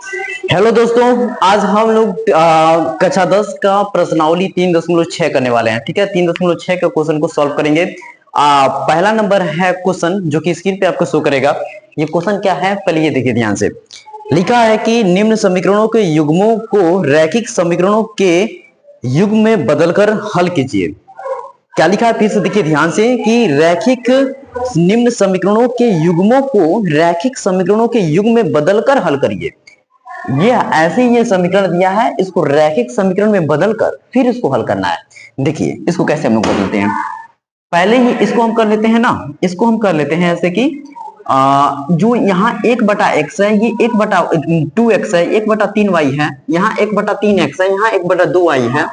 Hello दोस्तों, आज हम लोग कक्षा 10 का प्रश्नावली 3.6 करने वाले हैं। ठीक है, 3.6 का क्वेश्चन को सॉल्व करेंगे। पहला नंबर है क्वेश्चन जो कि स्क्रीन पे आपको शो करेगा। ये क्वेश्चन क्या है, पहले ये देखिए ध्यान से। लिखा है कि निम्न समीकरणों के युग्मों को रैखिक समीकरणों के युग्म में बदलकर हल कीजिए। क्या लिखा है, फिर से देखिए ध्यान से कि रैखिक निम्न समीकरणों के युग्मों को रैखिक समीकरणों के युग्म में बदलकर हल करिए। ये ऐसे ही ये समीकरण दिया है, इसको रैखिक समीकरण में बदलकर फिर इसको हल करना है। देखिए इसको कैसे हम लोग बदलते हैं। पहले ही इसको हम कर लेते हैं ना, इसको हम कर लेते हैं ऐसे कि जो यहाँ 1/x है, ये 1/2x है, 1/3y है, यहाँ 1/3x है, यहाँ 1/2y है।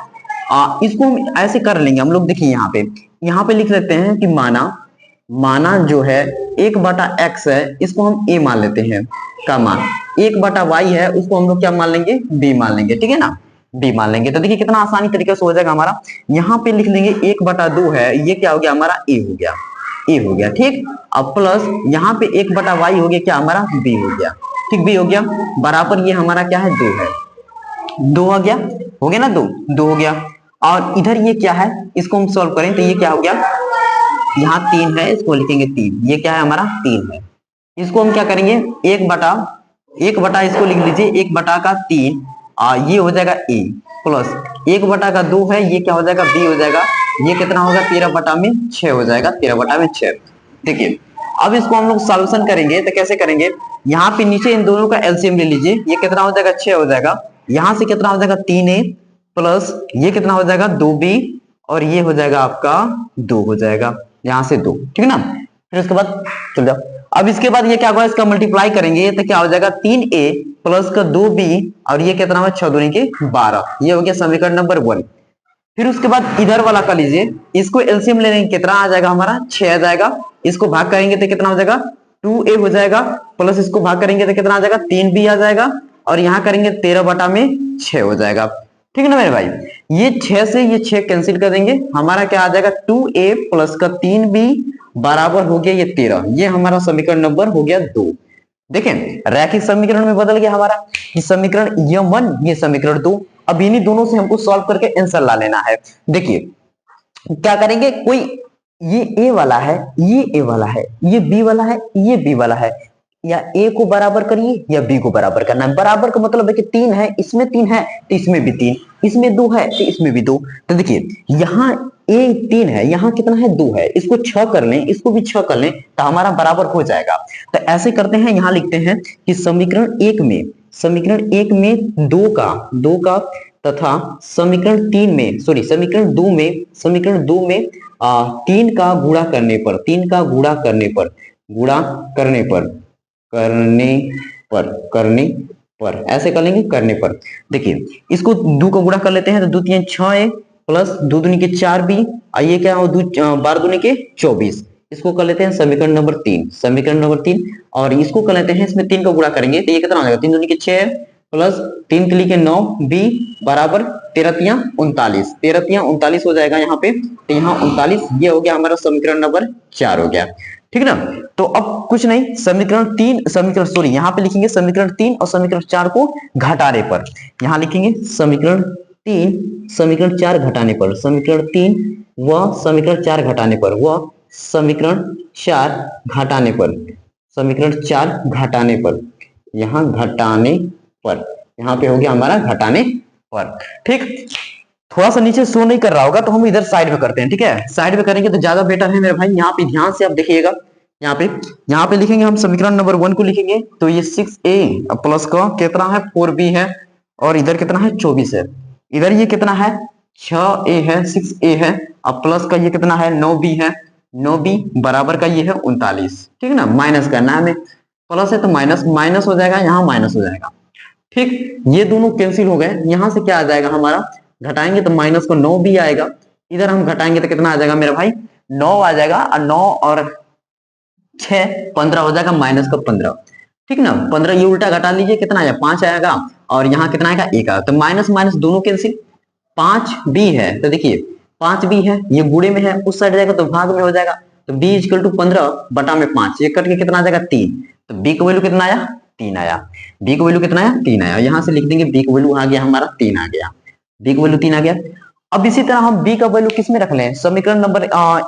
इसको हम ऐसे कर लेंगे हम लोग। देखिए यहाँ पे लिख लेते हैं कि माना जो है 1/x है, इसको हम a मान लेते हैं का मान। 1/y है, उसको हम लोग क्या मान लेंगे, b मान लेंगे। ठीक है ना, b मान लेंगे। तो देखिए कितना आसानी तरीके से हो जाएगा हमारा। यहाँ पे लिख लेंगे 1/2 है, ये क्या हो गया हमारा, a हो गया, a हो गया। ठीक, अब प्लस यहाँ पे 1/y हो गया क्या हमारा, b हो गया। ठीक, b हो गया बराबर ये हमारा क्या है, 2 है। 2 हो गया ना, 2 हो गया। और इधर ये क्या है, इसको हम सॉल्व करें तो ये क्या हो गया, यहाँ 3 है, इसको लिखेंगे 3। ये क्या है हमारा, 3 है। इसको हम क्या करेंगे, 1 बटा इसको लिख लीजिए, 1/3 ये हो जाएगा a प्लस 1/2 है, ये क्या हो जाएगा, b हो जाएगा। ये कितना होगा, 13/6 हो जाएगा, 13/6। देखिए अब इसको हम लोग सॉल्यूशन करेंगे तो कैसे करेंगे, यहाँ पे नीचे इन दोनों का एलसीएम ले लीजिए। ये कितना हो जाएगा, 6 हो जाएगा। यहाँ से कितना हो जाएगा, 3a प्लस ये कितना हो जाएगा, 2b और ये हो जाएगा आपका 2 हो जाएगा, यहाँ से 2। ठीक है ना, फिर उसके बाद चल जाओ। अब इसके बाद ये क्या होगा, इसका मल्टीप्लाई करेंगे तो क्या हो जाएगा, 3a प्लस का 2b और ये कितना हुआ, 6 दूनी के 12। ये हो गया समीकरण नंबर 1। फिर उसके बाद इधर वाला कर लीजिए, इसको एलसीएम ले लेंगे, कितना आ जाएगा हमारा, 6 आ जाएगा। इसको भाग करेंगे तो कितना हो जाएगा, 2a हो जाएगा प्लस इसको भाग करेंगे तो कितना आ जाएगा, 3b आ जाएगा और यहाँ करेंगे 13/6 हो जाएगा। ठीक है ना मेरे भाई, ये 6 से ये 6 कैंसिल कर देंगे, हमारा क्या आ जाएगा, 2a प्लस का 3b बराबर हो गया ये 13। ये हमारा समीकरण नंबर हो गया 2। देखें रैखिक समीकरण में बदल गया हमारा, ये समीकरण ये 1, ये समीकरण 2। अब इन्हीं दोनों से हमको सॉल्व करके आंसर ला लेना है। देखिए क्या करेंगे, कोई ये a वाला है, ये a वाला है, ये b वाला है, ये b वाला है, या a को बराबर करिए या b को बराबर करना है। बराबर का मतलब है कि 3 है, इसमें 3 है तो इसमें भी 3, इसमें 2 है तो इसमें भी 2। तो देखिए यहाँ a 3 है, यहाँ कितना है, 2 है, इसको 6 कर लें, इसको भी 6 कर लें तो हमारा बराबर हो जाएगा। तो ऐसे करते हैं, यहाँ लिखते हैं कि समीकरण 1 में 2 का तथा समीकरण 3 में समीकरण 2 में 3 का गुणा करने पर ऐसे कर लेंगे, करने पर। देखिए इसको 2 का गुणा कर लेते हैं तो 2 3 6 है प्लस 2 दूनी के 4b और ये क्या हो, 12 दूनी के 24। इसको कर लेते हैं समीकरण नंबर 3 और इसको कर लेते हैं, इसमें 3 का गुणा करेंगे तो ये कितना हो जाएगा, 3 दूनी के 6 प्लस 3 3 के 9 b बराबर 13 3 39, 13 3 39 हो जाएगा यहाँ पे। तो यहाँ 39 ये हो गया हमारा समीकरण नंबर 4 हो गया। ठीक है ना, तो अब कुछ नहीं, यहाँ पे लिखेंगे समीकरण 3 और समीकरण 4 को घटाने पर। यहाँ लिखेंगे समीकरण 3 समीकरण 4 घटाने पर, समीकरण 3 व समीकरण 4 घटाने पर, व समीकरण 4 घटाने पर, समीकरण 4 घटाने पर, यहाँ घटाने पर, यहाँ पे हो गया हमारा घटाने पर। ठीक, थोड़ा सा नीचे शो नहीं कर रहा होगा तो हम इधर साइड में करते हैं। ठीक है, साइड में करेंगे तो ज्यादा बेटर है मेरे भाई। यहाँ पे ध्यान से आप देखिएगा, यहाँ पे लिखेंगे हम समीकरण नंबर 1 को लिखेंगे तो ये 6a प्लस का कितना है, 4b है और इधर कितना है, 24 है। इधर ये कितना है, 6a है, 6a है, अब प्लस का ये कितना है, 9b है, 9b बराबर का ये है 39। ठीक है ना, माइनस करना है हमें, प्लस है तो माइनस माइनस हो जाएगा, यहाँ माइनस हो जाएगा। ठीक, ये दोनों कैंसिल हो गए। यहाँ से क्या आ जाएगा हमारा, घटाएंगे तो माइनस को 9b आएगा, इधर हम घटाएंगे तो कितना आ जाएगा मेरा भाई, 9 आ जाएगा और 9 और 6 15 हो जाएगा, माइनस का 15। ठीक ना, 15 ये उल्टा घटा लीजिए, कितना आएगा, 5 आएगा और यहाँ कितना आएगा, 1 आएगा। तो माइनस माइनस दोनों कैंसिल, 5b है तो देखिए 5b है, ये गुणे में है, उस साइड जाएगा तो भाग में हो जाएगा। तो b इक्वल टू 15 बटा में 5, ये कट के कितना आ जाएगा, 3। तो b का वैल्यू कितना आया, 3 आया। बी का वैल्यू कितना आया? 3 आया। यहां से लिख देंगे बी का वैल्यू आ गया हमारा 3 आ गया, बी का वैल्यू 3 आ गया। अब इसी तरह हम बी का वैल्यू किस में रख लें? समीकरण नंबर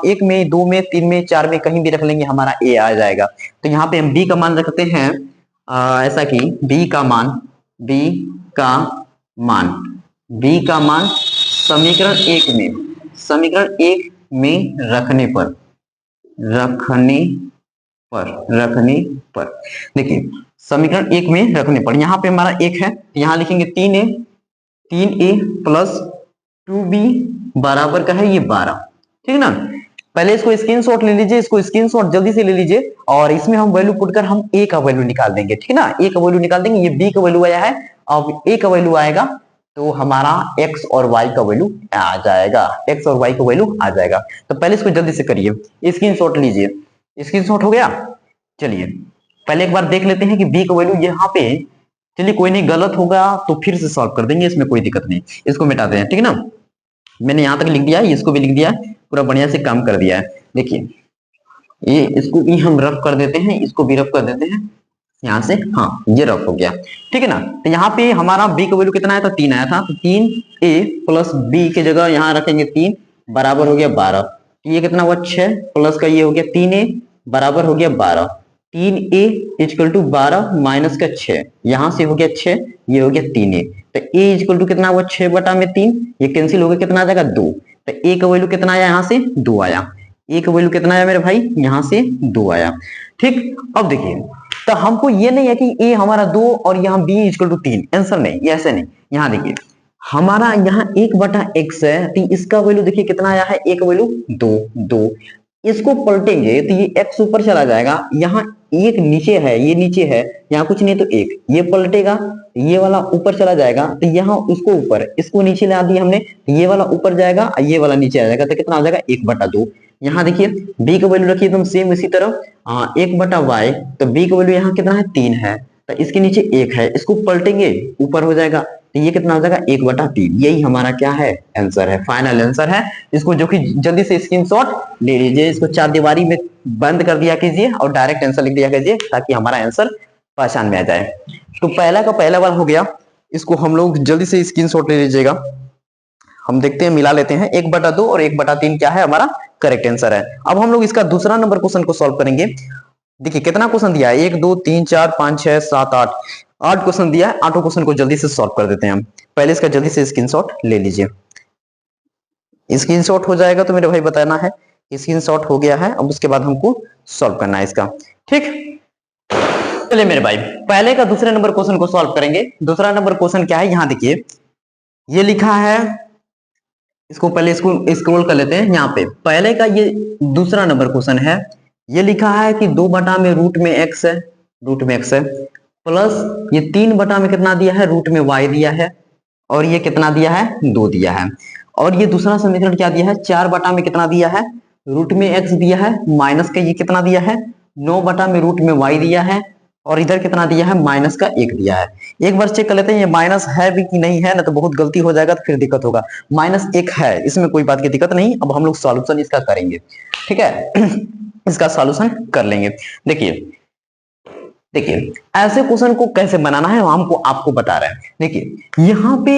1 में, 2 में, 3 में, 4 में, कहीं भी रख लेंगे, हमारा ए आ जाएगा। तो यहाँ पे हम बी का मान रखते हैं ऐसा कि बी का मान, बी का मान, बी का मान समीकरण 1 में, समीकरण 1 में रखने पर, रखने पर देखिए समीकरण 1 में रखने पर यहाँ पे हमारा 1 है, यहाँ लिखेंगे 3a प्लस 2b बराबर का है ये 12, ठीक है ना। पहले इसको स्क्रीनशॉट ले लीजिए, इसको स्क्रीनशॉट जल्दी से ले लीजिए और इसमें हम वैल्यू पुट कर हम a का वैल्यू निकाल देंगे, ठीक है ना। a का वैल्यू निकाल देंगे, ये b का वैल्यू आया है, अब a का वैल्यू आएगा तो हमारा x और y का वैल्यू आ जाएगा, x और y का वैल्यू आ जाएगा। तो पहले इसको जल्दी से करिए, स्क्रीनशॉट लीजिए, स्क्रीनशॉट हो गया। चलिए पहले एक बार देख लेते हैं कि b का वैल्यू यहाँ पे, चलिए कोई नहीं, गलत होगा तो फिर से सॉल्व कर देंगे, इसमें कोई दिक्कत नहीं, इसको मिटाते हैं, ठीक है ना। मैंने यहाँ तक लिख दिया है, इसको भी लिख दिया है, पूरा बढ़िया से काम कर दिया है। देखिए ये इसको भी हम रफ कर देते हैं, इसको भी रफ कर देते हैं यहाँ से, हाँ ये रफ हो गया, ठीक है ना। तो यहाँ पे हमारा b का वैल्यू कितना आया था? 3 आया था, तो 3a प्लस b की जगह यहाँ रखेंगे 3 बराबर हो गया 12, ये कितना हुआ 6 प्लस का ये हो गया 3a बराबर हो गया 12, 3a इक्वल टू 12 माइनस का 6, यहाँ से हो गया 6, ये हो गया 3a, तो a इक्वल टू कितना हुआ 6 बटा में 3, ये कैंसिल हो गया, कितना आ जाएगा 2, तो a का वैल्यू कितना आया? यहाँ से 2 आया, a का वैल्यू कितना आया मेरे भाई? यहाँ से 2 आया, ठीक। अब देखिए तो हमको ये नहीं है कि a हमारा 2 और यहाँ b इक्वल टू 3, आंसर नहीं, ये ऐसे नहीं। यहाँ देखिए हमारा यहाँ 1 बटा x है, तो इसका वैल्यू देखिए कितना आया है? a का वैल्यू 2, इसको पलटेंगे तो ये x ऊपर चला जाएगा, यहाँ एक नीचे है, ये नीचे है, यहाँ कुछ नहीं तो 1, ये पलटेगा, ये वाला ऊपर चला जाएगा, तो यहाँ उसको ऊपर, इसको नीचे ला दिया हमने, ये वाला ऊपर जाएगा, ये वाला नीचे आ जाएगा, तो कितना आ जाएगा? 1 बटा 2। यहाँ देखिए b का वैल्यू रखिए एकदम सेम इसी तरह, 1 बटा y, तो b का वैल्यू यहाँ कितना है? 3 है, तो इसके नीचे 1 है, इसको पलटेंगे ऊपर हो जाएगा, तो ये कितना हो जाएगा? 1 बटा 3। यही हमारा क्या है? आंसर है, फाइनल आंसर है। इसको जो कि जल्दी से स्क्रीनशॉट ले लीजिए, इसको 4 दीवारी में बंद कर दिया कीजिए और डायरेक्ट आंसर लिख दिया कीजिए, ताकि हमारा आंसर पहचान में आ जाए। तो पहला का पहला बार हो गया, इसको हम लोग जल्दी से स्क्रीनशॉट ले लीजिएगा। हम देखते हैं, मिला लेते हैं, 1 बटा 2 और 1 बटा 3 क्या है? हमारा करेक्ट आंसर है। अब हम लोग इसका दूसरा नंबर क्वेश्चन को सॉल्व करेंगे। देखिए कितना क्वेश्चन दिया है? 1 2 3 4 5 6 7 8 क्वेश्चन दिया है। 8 क्वेश्चन को जल्दी से सॉल्व कर देते हैं हम। पहले इसका जल्दी से स्क्रीनशॉट ले लीजिए, स्क्रीनशॉट हो जाएगा तो मेरे भाई बताना है स्क्रीनशॉट हो गया है। अब उसके बाद हमको सॉल्व करना है इसका, ठीक। चलिए मेरे भाई पहले का दूसरे नंबर क्वेश्चन को सॉल्व करेंगे। दूसरा नंबर क्वेश्चन क्या है? यहाँ देखिए ये लिखा है, इसको पहले इसको स्क्रॉल कर लेते हैं। यहाँ पे पहले का ये दूसरा नंबर क्वेश्चन है, ये लिखा है कि 2 बटा में रूट में x है, रूट में x है, प्लस ये 3 बटा में कितना दिया है? रूट में y दिया है, और ये कितना दिया है? 2 दिया है। और ये दूसरा समीकरण क्या दिया है? 4 बटा में कितना दिया है? रूट में x दिया है, माइनस का ये कितना दिया है? 9 बटा में रूट में y दिया है, और इधर कितना दिया है? माइनस का 1 दिया है। एक बार चेक कर लेते हैं ये माइनस है भी कि नहीं है, ना तो बहुत गलती हो जाएगा तो फिर दिक्कत होगा। माइनस 1 है, इसमें कोई बात की दिक्कत नहीं। अब हम लोग सॉल्यूशन इसका करेंगे, ठीक है। इसका सॉल्यूशन कर लेंगे। देखिए ऐसे क्वेश्चन को कैसे बनाना है हमको आपको बता रहे हैं। देखिए यहाँ पे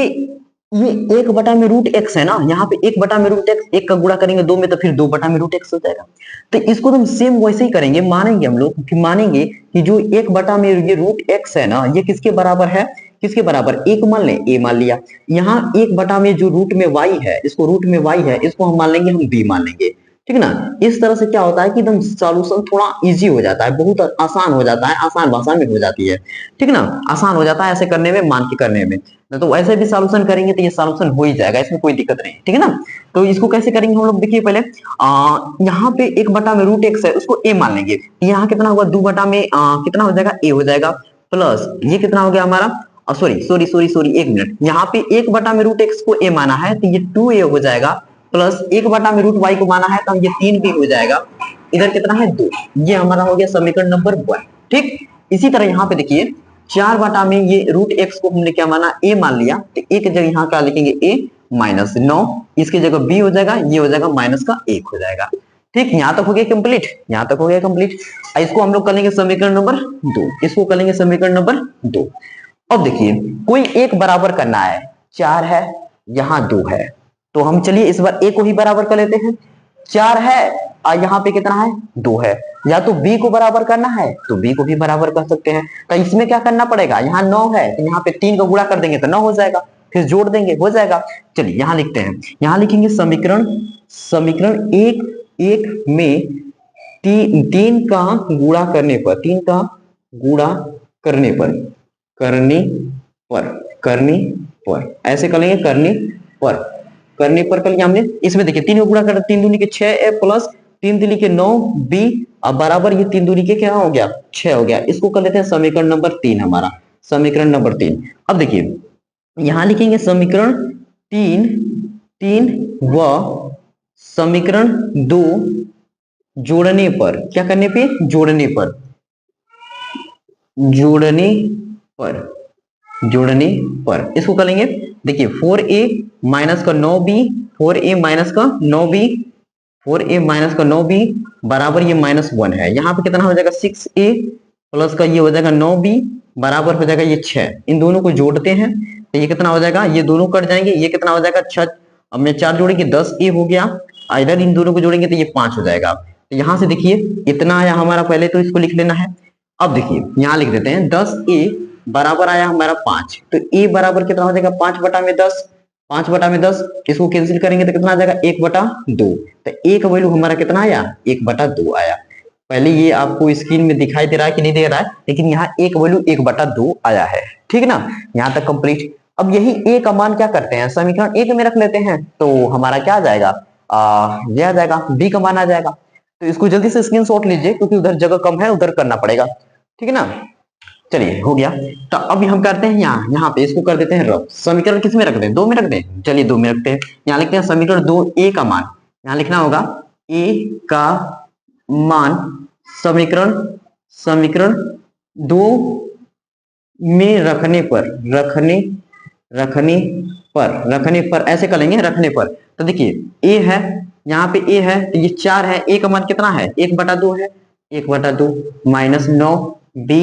ये 1 बटा में रूट एक्स है ना, यहाँ पे 1 बटा में रूट एक्स, 1 का गुणा करेंगे 2 में तो फिर 2 बटा में रूट एक्स हो जाएगा। तो इसको तो हम सेम वैसे ही करेंगे, मानेंगे हम लोग कि मानेंगे कि जो 1 बटा में ये रूट एक्स है ना, ये किसके बराबर है? किसके बराबर? 1 मान लें, a मान लिया। यहाँ 1 बटा में जो रूट में y है, इसको रूट में y है, इसको हम मान लेंगे, हम b मान लेंगे, ठीक है ना। इस तरह से क्या होता है कि एकदम सॉल्यूशन थोड़ा इजी हो जाता है, बहुत आसान हो जाता है, आसान भाषा में हो जाती है, ठीक है ना। आसान हो जाता है ऐसे करने में, मान के करने में। तो ऐसे भी सॉल्यूशन करेंगे तो ये सॉल्यूशन हो ही जाएगा, इसमें कोई दिक्कत नहीं, ठीक है ना। तो इसको कैसे करेंगे हम लोग? देखिए पहले यहाँ पे 1 बटा में रूट एक्स है, उसको a मान लेंगे। यहाँ कितना होगा? 2 बटा में कितना हो जाएगा? a हो जाएगा, प्लस ये कितना हो गया हमारा? Sorry 1 minute. यहाँ पे 1 बटा में रूट एक्स को a माना है तो ये 2a हो जाएगा, प्लस 1 बटा में रूट y को माना है तो ये 3b हो जाएगा। इधर कितना है? 2। ये हमारा हो गया समीकरण नंबर 1, ठीक। इसी तरह यहाँ पे देखिए 4 बटा में ये रूट एक्स को हमने क्या माना? a मान लिया, तो a की जगह यहाँ क्या लिखेंगे? a माइनस 9, इसकी जगह b हो जाएगा, ये हो जाएगा माइनस का 1 हो जाएगा, ठीक, यहां तक हो गया कंप्लीट, यहां तक हो गया कंप्लीट। इसको हम लोग कर लेंगे समीकरण नंबर 2, इसको कर लेंगे समीकरण नंबर 2। अब देखिए कोई एक बराबर करना है, 4 है यहां 2 है, तो हम चलिए इस बार ए को ही बराबर कर लेते हैं। 4 है और यहाँ पे कितना है 2 है, या तो बी को बराबर करना है तो बी को भी बराबर कर सकते हैं। तो इसमें क्या करना पड़ेगा, यहाँ 9 है तो यहाँ पे 3 को गुणा कर देंगे तो 9 हो जाएगा, फिर जोड़ देंगे हो जाएगा। चलिए यहाँ लिखते हैं, यहाँ लिखेंगे समीकरण, समीकरण एक में तीन का गुणा करने पर, 3 का गुणा करने पर, करने पर, करने पर ऐसे कर लेंगे, करने पर, करने पर कर लिया हमने। इसमें देखिए 3 को गुणा कर, 3 दूनी के 6 ए प्लस 3 दिली के 9 बी, अब बराबर ये 3 दूनी के क्या हो गया 6 हो गया। इसको कर लेते हैं समीकरण नंबर 3 हमारा, समीकरण नंबर 3। अब देखिए यहां लिखेंगे समीकरण 3, 3 व समीकरण 2 जोड़ने पर, क्या करने पे जोड़ने पर, जोड़ने पर, जोड़ने पर इसको कर लेंगे। देखिए 4a माइनस का 9b, 4a माइनस का 9b, 4a माइनस का 9b बराबर ये -1 है, यहाँ पे कितना हो जाएगा 6a प्लस का ये हो जाएगा 9b बराबर हो जाएगा ये 6। इन दोनों को जोड़ते हैं तो ये कितना हो जाएगा, ये दोनों कट जाएंगे, ये कितना हो जाएगा 6, अब मैं 4 जोड़ेंगे 10a हो गया, इधर इन दोनों को जोड़ेंगे तो ये 5 हो जाएगा। तो यहाँ से देखिए इतना आया हमारा, पहले तो इसको लिख लेना है। अब देखिए यहाँ लिख देते हैं 10a बराबर आया हमारा 5, तो a बराबर कितना हो जाएगा 5 बटा में 10, 5 बटा में 10, इसको कैंसिल करेंगे तो कितना आ जाएगा 1 बटा 2, तो a का वैल्यू हमारा कितना आया 1 बटा 2 आया। पहले ये आपको स्क्रीन में दिखाई दे रहा है कि नहीं दे रहा है, लेकिन यहाँ a का वैल्यू 1 बटा 2 आया है, ठीक ना, यहाँ तक कंप्लीट। अब यही a का मान क्या करते हैं समीकरण 1 में रख लेते हैं, तो हमारा क्या आ जाएगा, ये आ जाएगा b का मान आ जाएगा। तो इसको जल्दी से स्क्रीनशॉट लीजिए क्योंकि उधर जगह कम है, उधर करना पड़ेगा, ठीक है ना। चलिए हो गया, तो अब हम करते हैं यहाँ पे इसको कर देते हैं रफ। समीकरण किस में रख दें, 2 में रख दें, चलिए 2 में रखते हैं। यहाँ लिखते हैं समीकरण 2 a का मान, यहाँ लिखना होगा a का मान समीकरण, समीकरण 2 में रखने पर, रखने, रखने पर, रखने पर ऐसे कर लेंगे रखने पर। तो देखिए a है, यहाँ पे a है तो ये 4 है, a का मान कितना है 1 बटा 2 है, 1 बटा 2 माइनस 9 b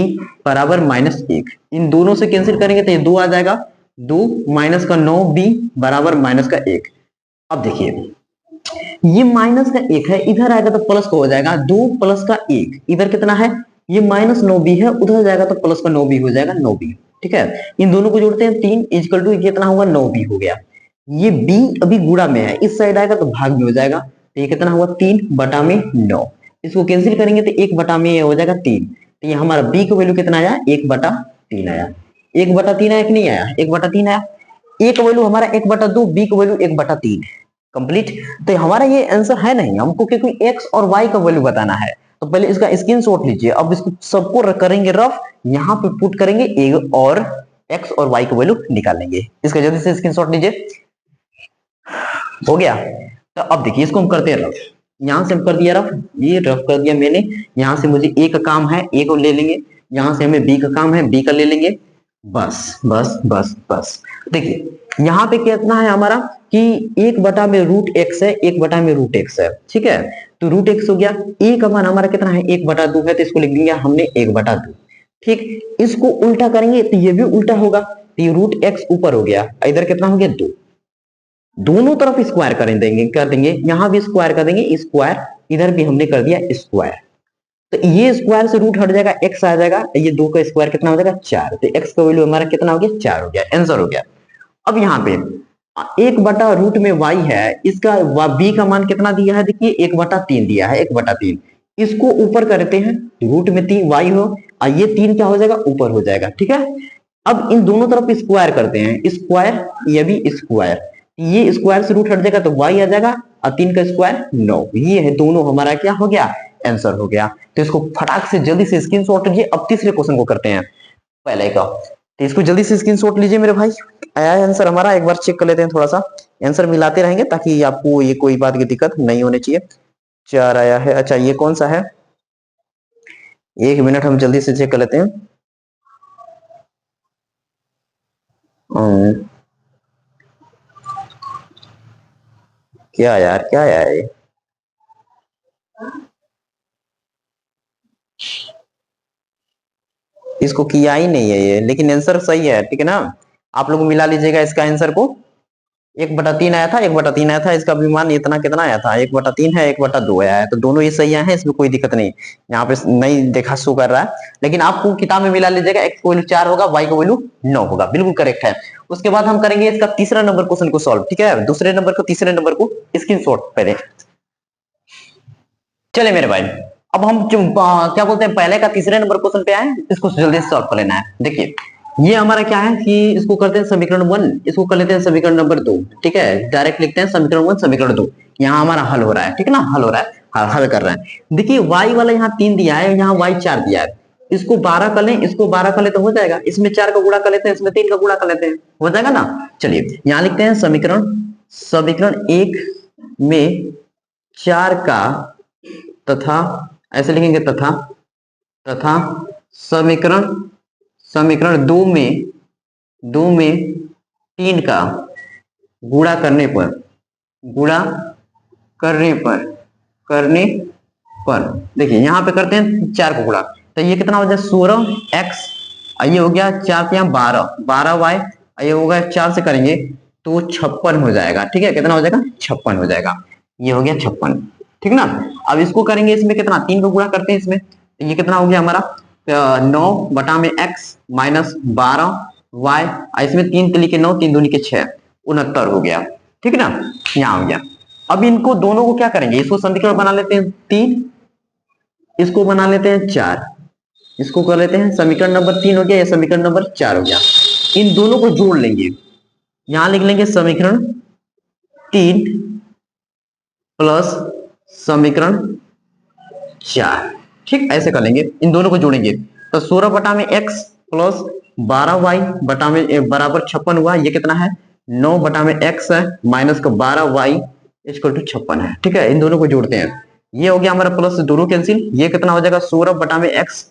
बराबर -1, इन दोनों से कैंसिल करेंगे तो ये 2 आ जाएगा, 2 माइनस का 9 b बराबर माइनस का 1। अब देखिए ये माइनस का 1 है, इधर आएगा तो प्लस का हो जाएगा, 2 प्लस का 1, इधर कितना है ये -9b है, उधर जाएगा तो प्लस का 9b हो जाएगा 9b, ठीक है। इन दोनों को जोड़ते हैं 3 इक्वल टू कितना होगा 9b हो गया। ये b अभी गुणा में है, इस साइड आएगा तो भाग में हो जाएगा, तो ये कितना हुआ 3 बटा में 9, इसको कैंसिल करेंगे तो 1 बटा में हो जाएगा 3, तो ये हमारा b का वैल्यू कितना आया 1 बटा 3 आया। 1 बटा 3 आया कि नहीं आया, 1 बटा 3 आया। a का वैल्यू हमारा 1 बटा 2, b का वैल्यू 1 बटा 3, कंप्लीट। तो हमारा ये आंसर है नहीं, हमको क्योंकि x और y का वैल्यू बताना है, तो पहले इसका स्क्रीनशॉट लीजिए। अब इसको सबको करेंगे रफ, यहाँ पे पुट करेंगे a और x और y का वैल्यू निकालेंगे, इसका जल्दी से स्क्रीनशॉट लीजिए। हो गया, तो अब देखिए इसको हम करते हैं रफ, यहां से हम कर दिया रफ, ये रफ कर दिया मैंने, यहां से मुझे a का काम है a को ले लेंगे, यहां से हमें b का काम है b का ले लेंगे, बस बस बस बस। देखिए यहाँ पे कितना है हमारा कि 1 बटा में रूट एक्स है, 1 बटा में रूट एक्स है, ठीक है, तो रूट एक्स हो गया। a का मान हमारा कितना है 1 बटा 2 है, तो इसको लिख देंगे हमने 1 बटा 2, ठीक। इसको उल्टा करेंगे तो ये भी उल्टा होगा, तो ये रूट एक्स ऊपर हो गया, इधर कितना हो गया 2, दोनों तरफ स्क्वायर कर देंगे, कर देंगे, यहां भी स्क्वायर कर देंगे स्क्वायर, इधर भी हमने कर दिया स्क्वायर, तो ये स्क्वायर से रूट हट जाएगा, x आ जाएगा, ये 2 का स्क्वायर कितना हो जाएगा 4, तो x का वैल्यू हमारा कितना हो गया 4 हो गया, आंसर हो गया। अब यहाँ पे 1 बटा रूट में y है, इसका b का मान कितना दिया है, देखिए 1 बटा 3 दिया है, 1 बटा 3, इसको ऊपर करते हैं, रूट में 3 y हो और ये 3 क्या हो जाएगा ऊपर हो जाएगा, ठीक है। अब इन दोनों तरफ स्क्वायर करते हैं, स्क्वायर ये भी स्क्वायर, ये स्क्वायर से रूट हट जाएगा तो y आ जाएगा और 3 का स्क्वायर 9, ये है दोनों हमारा क्या हो गया आंसर हो गया। तो इसको फटाक से जल्दी से स्क्रीनशॉट लीजिए। अब तीसरे क्वेश्चन को करते हैं पहले का, तो इसको जल्दी से स्क्रीनशॉट लीजिए मेरे भाई। आया है आंसर हमारा, एक बार चेक कर लेते हैं, थोड़ा सा आंसर मिलाते रहेंगे ताकि आपको ये कोई बात की दिक्कत नहीं होनी चाहिए। 4 आया है, अच्छा ये कौन सा है, 1 मिनट हम जल्दी से चेक कर लेते हैं। क्या यार क्या आया है, इसको किया ही नहीं है ये, लेकिन आंसर सही है, ठीक है ना। आप लोग मिला लीजिएगा इसका आंसर को। 1/3 आया था, 1/3 आया था, इसका भी मान इतना कितना आया था, 1/3 है, 1/2 आया है, तो दोनों ही सही आए हैं, इसमें कोई दिक्कत नहीं। यहाँ पे नहीं देखा शो कर रहा है, लेकिन आपको किताब में मिला लीजिएगा। x को वैल्यू 4 होगा, y को वैल्यू 9 होगा, बिल्कुल करेक्ट है। उसके बाद हम करेंगे इसका तीसरा नंबर क्वेश्चन को सॉल्व, ठीक है। दूसरे नंबर को तीसरे नंबर को स्क्रीनशॉट पहले। चले मेरे भाई, अब हम क्या बोलते हैं, पहले का तीसरे नंबर क्वेश्चन पे आए, इसको जल्दी से सॉल्व कर लेना है। देखिए ये हमारा क्या है कि इसको करते हैं समीकरण 1, इसको कर लेते हैं समीकरण नंबर 2, ठीक है। डायरेक्ट लिखते हैं समीकरण 1 समीकरण 2। यहाँ हमारा हल हो रहा है, ठीक है ना, हल हो रहा है, हल कर रहे हैं। देखिए y वाला यहाँ 3 दिया है, यहाँ y 4 दिया है। इसको 12 कर लें, इसको 12 कर ले तो हो जाएगा। इसमें 4 का गुणा कर लेते हैं, इसमें 3 का गुणा कर लेते हैं, हो जाएगा ना। चलिए यहाँ लिखते हैं समीकरण 1 में 4 का तथा, ऐसे लिखेंगे तथा समीकरण 2 में 3 का गुणा करने पर देखिए यहाँ पे करते हैं 4 को गुणा, तो ये कितना हो जाए 16x, ये हो गया 4 से 12y, ये होगा 4 से करेंगे तो 56 हो जाएगा, ठीक है। कितना हो जाएगा 56 हो जाएगा, ये हो गया 56, ठीक ना। अब इसको करेंगे, इसमें कितना 3 को गुणा करते हैं इसमें, तो ये कितना हो गया हमारा 9/x माइनस 12y, इसमें 3 तिली के 9, 3 दूनी के 6, 69 हो गया, ठीक है ना, यहाँ हो गया। अब इनको दोनों को क्या करेंगे, इसको समीकरण बना लेते हैं 3, इसको बना लेते हैं 4, इसको कर लेते हैं समीकरण नंबर 3 हो गया, ये समीकरण नंबर 4 हो गया। इन दोनों को जोड़ लेंगे, यहां लिख लेंगे समीकरण 3 प्लस समीकरण 4, ठीक, ऐसे कर लेंगे। इन दोनों को जोड़ेंगे तो 16/x प्लस 12y बटा में बराबर 56 हुआ, ये कितना है 9/x है माइनस का 12y इक्वल टू 56 है, ठीक है। इन दोनों को जोड़ते हैं, ये हो गया हमारा प्लस दोनों कैंसिल, ये कितना हो जाएगा 16/x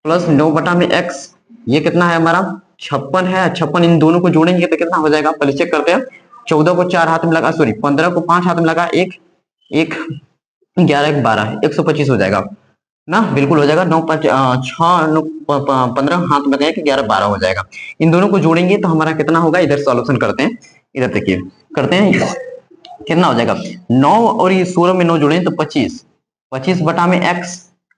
प्लस 9/x, ये कितना है हमारा 56 है। 56 इन दोनों को जोड़ेंगे तो कितना हो जाएगा, पहले चेक करते हैं। 14 को 4 हाथ में लगा, सॉरी 15 को 5 हाथ में लगा, 1 11 1 12, 125 हो जाएगा ना, बिल्कुल हो जाएगा। 9 5 6 9 15 हाथ में गए, 11 12 हो जाएगा। इन दोनों को जोड़ेंगे तो हमारा कितना होगा, इधर सॉल्यूशन करते हैं, इधर देखिए करते हैं, कितना हो जाएगा 9 और ये 16 में 9 जोड़ें तो 25 बटा में x,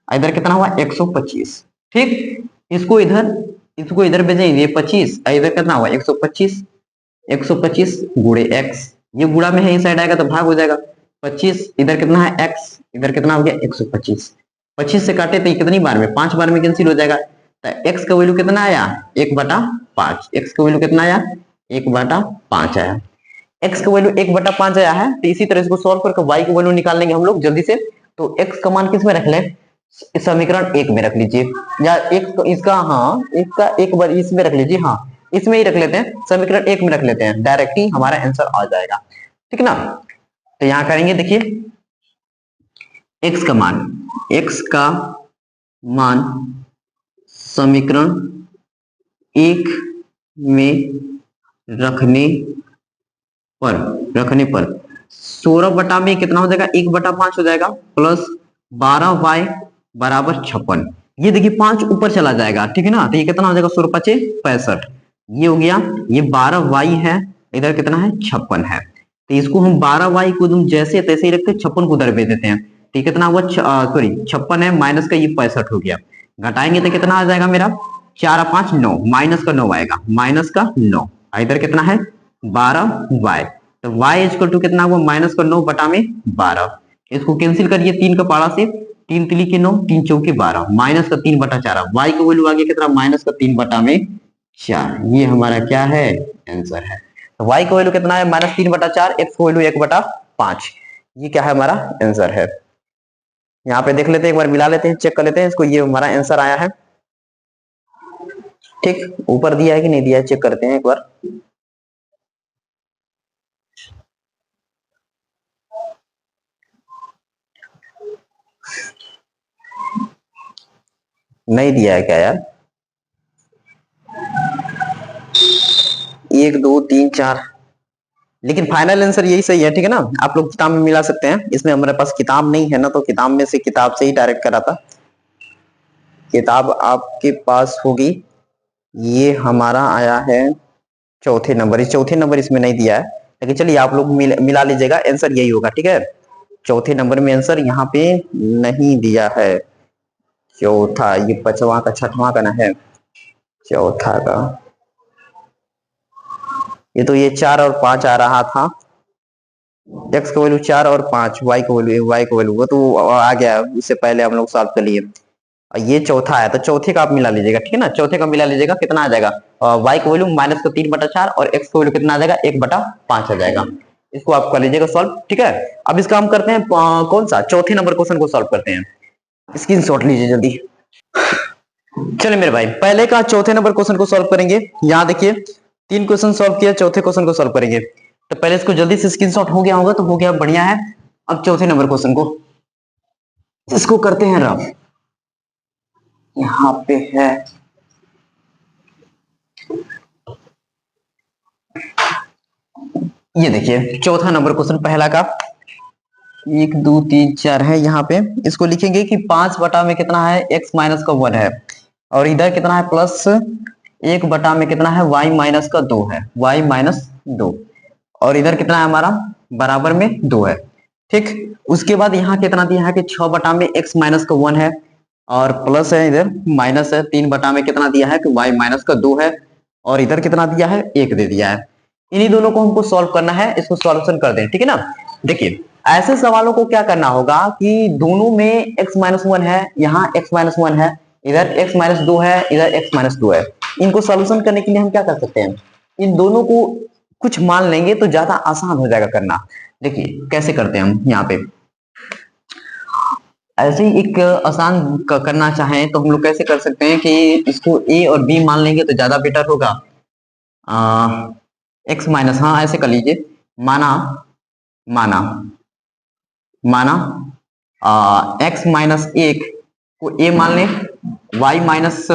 इधर कितना हुआ 125, ठीक। इसको इधर भेजें, ये 25, इधर कितना हुआ 125 गुणे x, ये गुणा में है, इस साइड आएगा तो भाग हो जाएगा। 25 इधर कितना है x, इधर कितना हो गया 125, 25 से काटे तो ये कितनी बार में 5 बार में कैंसिल हो जाएगा, तो x का वैल्यू कितना आया 1/5, x का वैल्यू कितना आया 1/5 आया, x का वैल्यू 1/5 आया है। तो इसी तरह इसको सॉल्व करके y की वैल्यू निकाल लेंगे हम लोग जल्दी से। तो x का मान किस में रख लें, समीकरण 1 में रख लीजिए, या इसका हाँ इसका एक बार इसमें रख लीजिए, हाँ इसमें ही रख लेते हैं, समीकरण 1 में रख लेते हैं, डायरेक्ट ही हमारा आंसर आ जाएगा, ठीक ना। तो यहां करेंगे, देखिए x का मान समीकरण 1 में रखने पर 16 बटा में कितना हो जाएगा 1/5 हो जाएगा, प्लस 12y बराबर 56, ये देखिए 5 ऊपर चला जाएगा, ठीक है ना। तो ये कितना हो जाएगा 16 5 65, ये हो गया, ये 12y है, इधर कितना है 56 है। तो इसको हम 12y को तुम जैसे तैसे ही रखते 56 को उधर भेज देते हैं, तो कितना हुआ सॉरी 56 है, माइनस का ये 65 हो गया, घटाएंगे तो कितना आ जाएगा मेरा 4 5 9, माइनस का 9 आएगा, माइनस का 9, इधर कितना है 12y, तो y इक्वल टू कितना हुआ माइनस का 9 बटा में 12, इसको कैंसिल करिए 3 का पारा से, 3 तिली के 9, 3 चौके 12, माइनस का 3/4, y का वैल्यू आ गया कितना माइनस का 3/4, ये हमारा क्या है आंसर है। तो y का वैल्यू कितना है माइनस 3/4, x का वैल्यू 1/5, ये क्या है हमारा आंसर है। यहाँ पे देख लेते हैं, एक बार मिला लेते हैं, चेक कर लेते हैं इसको, ये हमारा आंसर आया है, ठीक। ऊपर दिया है कि नहीं दिया है, चेक करते हैं एक बार। नहीं दिया है क्या यार, 1 2 3 4, लेकिन फाइनल आंसर यही सही है, ठीक है ना। आप लोग किताब में मिला सकते हैं, इसमें हमारे पास किताब नहीं है ना, तो किताब में से किताब से ही डायरेक्ट करा था। किताब आपके पास होगी। ये हमारा आया है चौथे नंबर, इस चौथे नंबर इसमें नहीं दिया है, लेकिन चलिए आप लोग मिला लीजिएगा, आंसर यही होगा। ठीक है, चौथे नंबर में आंसर यहाँ पे नहीं दिया है। चौथा, ये पांचवा का छठवां का ना है, चौथा का। ये तो ये 4 और 5 आ रहा था, एक्स का वैल्यू 4 और 5, वाई का वैल्यू वो तो आ गया, उससे पहले हम लोग सॉल्व कर लिए। और ये चौथा है, तो चौथे का आप मिला लीजिएगा। ठीक है ना, चौथे का मिला लीजिएगा, कितना आ जाएगा, वाई का वैल्यू माइनस का 3/4 और एक्स का वैल्यू कितना आ जाएगा, 1/5 आ जाएगा। इसको आप कर लीजिएगा सॉल्व। ठीक है, अब इसका हम करते हैं कौन सा, चौथे नंबर क्वेश्चन को सॉल्व करते हैं। स्क्रीनशॉट लीजिए जल्दी। चलिए मेरे भाई, पहले का चौथे नंबर क्वेश्चन को सॉल्व करेंगे। यहाँ देखिए 3 क्वेश्चन सॉल्व किया, चौथे क्वेश्चन को सॉल्व करेंगे। तो पहले इसको जल्दी से स्क्रीनशॉट हो गया होगा तो हो गया, बढ़िया है। अब चौथे नंबर क्वेश्चन को इसको करते हैं रफ। यहाँ पे है, ये देखिए चौथा नंबर क्वेश्चन पहला का 1 2 3 4 है। यहाँ पे इसको लिखेंगे कि 5 में कितना है, x माइनस का 1 है, और इधर कितना है प्लस 1 में कितना है, y माइनस का 2 है, y माइनस 2, और इधर कितना है हमारा, बराबर में 2 है। ठीक, उसके बाद यहाँ कितना दिया है कि 6 में x माइनस का 1 है, और प्लस है इधर माइनस है, 3 में कितना दिया है कि y माइनस का 2 है, और इधर कितना दिया है, 1 दे दिया है। इन्हीं दोनों को हमको सॉल्व करना है, इसको सॉल्यूशन कर दें। ठीक है ना, देखिए ऐसे सवालों को क्या करना होगा कि दोनों में x माइनस 1 है, यहाँ x माइनस 1 है, इधर x माइनस 2 है, इधर x माइनस 2 है। इनको सॉल्यूशन करने के लिए हम क्या कर सकते हैं, इन दोनों को कुछ मान लेंगे तो ज्यादा आसान हो जाएगा करना। देखिए कैसे करते हैं हम, यहाँ पे ऐसे ही एक आसान करना चाहें तो हम लोग कैसे कर सकते हैं कि इसको a और b मान लेंगे तो ज्यादा बेटर होगा। x माइनस, हाँ ऐसे कर लीजिए, माना माना माना x माइनस 1 को a मान लें, y माइनस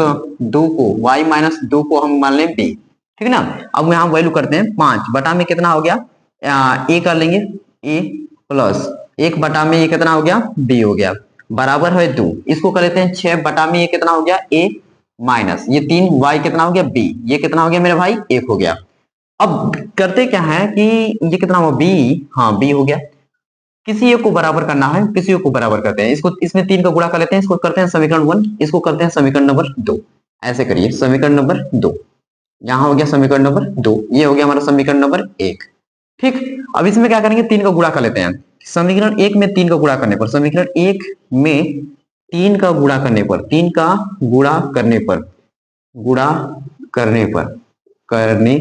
2 को हम मान लें b। ठीक है ना, अब यहाँ वैल्यू करते हैं, 5 में कितना हो गया, a कर लेंगे, a प्लस 1 में ये कितना हो गया, b हो गया, बराबर है 2। इसको कर लेते हैं 6 में ये कितना हो गया, a माइनस ये 3, y कितना हो गया, b, ये कितना हो गया मेरे भाई, 1 हो गया। अब करते क्या है कि ये कितना हुआ, b, हाँ b हो गया। किसी एक को बराबर करना है, किसी एक को बराबर करते हैं, इसको इसमें 3 का गुणा कर लेते हैं, इसको करते हैं समीकरण 1, इसको करते हैं समीकरण नंबर 2। ऐसे करिए, समीकरण नंबर 2 यहाँ हो गया, समीकरण नंबर 2 ये हो गया हमारा समीकरण नंबर 1। ठीक, अब इसमें क्या करेंगे, 3 का गुणा कर लेते हैं। समीकरण 1 में 3 का गुणा करने पर, समीकरण 1 में 3 का गुणा करने पर, 3 का गुणा करने पर, गुणा करने पर, करने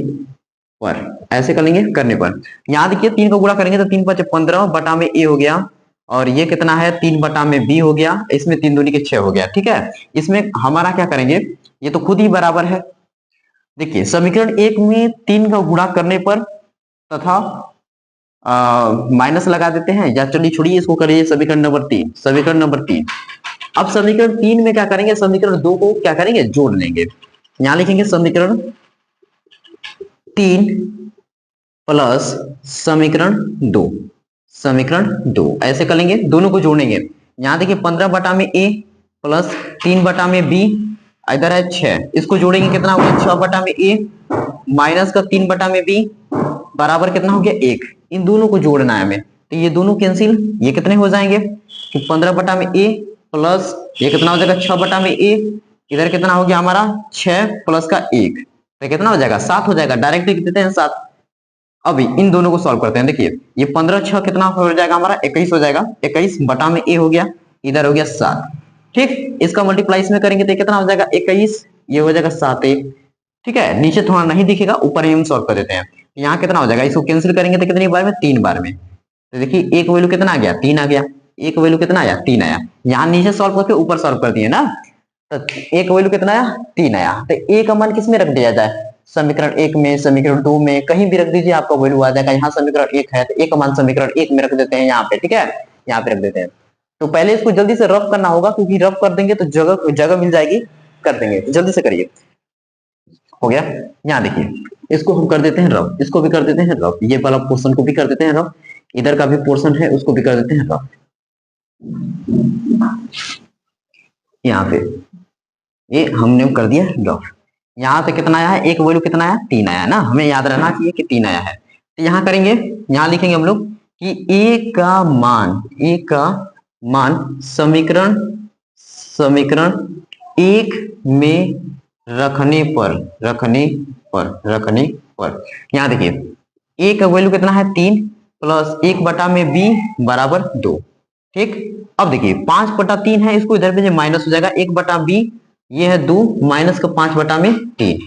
पर, ऐसे कर लेंगे, करने पर। यहाँ देखिए 3 को गुणा करेंगे तो 3 5 15 में a हो गया, और ये कितना है, 3 में b हो गया, इसमें 3 दूनी के 6 हो गया। ठीक है, इसमें हमारा क्या करेंगे, ये तो खुद ही बराबर है। देखिए समीकरण 1 में 3 का गुणा करने पर तथा माइनस लगा देते हैं, या चलिए छोड़िए इसको करिए, समीकरण नंबर 3, समीकरण नंबर 3। अब समीकरण 3 में क्या करेंगे, समीकरण 2 को क्या करेंगे, जोड़ लेंगे। यहां लिखेंगे समीकरण 3 प्लस समीकरण 2, समीकरण 2 ऐसे कर लेंगे, दोनों को जोड़ेंगे। यहां देखिए 15 में a प्लस 3 में b, इधर है 6, इसको जोड़ेंगे कितना हो गया, 6 में a माइनस का 3 में b, बराबर कितना हो गया, 1। इन दोनों को जोड़ना है हमें, तो ये दोनों कैंसिल, ये कितने हो जाएंगे कि 15 में a प्लस ये कितना हो जाएगा, 6 में a, इधर कितना हो गया हमारा 6 प्लस का 1, तो कितना हो जाएगा, 7 हो जाएगा, डायरेक्ट लिख देते हैं 7। अभी इन दोनों को सॉल्व करते हैं। देखिए ये 15 6 कितना हो जाएगा हमारा, 21 हो जाएगा, 21 में a हो गया, इधर हो गया 7। ठीक, इसका मल्टीप्लाई इसमें करेंगे तो कितना हो जाएगा, 21, ये हो जाएगा 7 1। ठीक है, नीचे थोड़ा नहीं दिखेगा, ऊपर ही हम सॉल्व कर देते हैं। यहाँ कितना हो जाएगा, इसको कैंसिल करेंगे तो कितनी बार में, 3 बार में। तो देखिए एक वैल्यू कितना आ गया, 3 आ गया, एक वैल्यू कितना आया, 3 आया। यहाँ नीचे सॉल्व करके ऊपर सॉल्व कर दिए ना, तो एक वैल्यू कितना आया, 3 आया। तो ए का मान किसमें रख दिया जाए, समीकरण 1 में, समीकरण 2 में, कहीं भी रख दीजिए, आपका वैल्यू आ जाएगा। यहाँ समीकरण 1 है तो ए का मान समीकरण 1 में रख देते हैं यहाँ पे। ठीक है, यहाँ पे रख देते हैं। तो पहले इसको जल्दी से रफ करना होगा, क्योंकि रफ कर देंगे तो जगह जगह मिल जाएगी, कर देंगे। जल्दी से करिए, हो गया। यहाँ देखिए इसको हम कर देते हैं रफ, इसको भी कर देते हैं रफ, ये वाला पोर्शन को भी कर देते हैं रफ, इधर का भी पोर्शन है उसको भी कर देते हैं रफ। यहाँ पे ये हमने कर दिया ड्रॉप। यहाँ पे कितना आया है, एक वैल्यू कितना आया, 3 आया ना, हमें याद रहना चाहिए कि 3 आया है। तो यहाँ करेंगे, यहाँ लिखेंगे हम लोग कि ए का मान समीकरण समीकरण 1 में रखने पर यहाँ देखिए ए का वैल्यू कितना है 3 प्लस 1 में बी बराबर 2। ठीक, अब देखिए 5/3 है, इसको इधर भेजे माइनस हो जाएगा, 1/b ये है 2 माइनस का 5/3,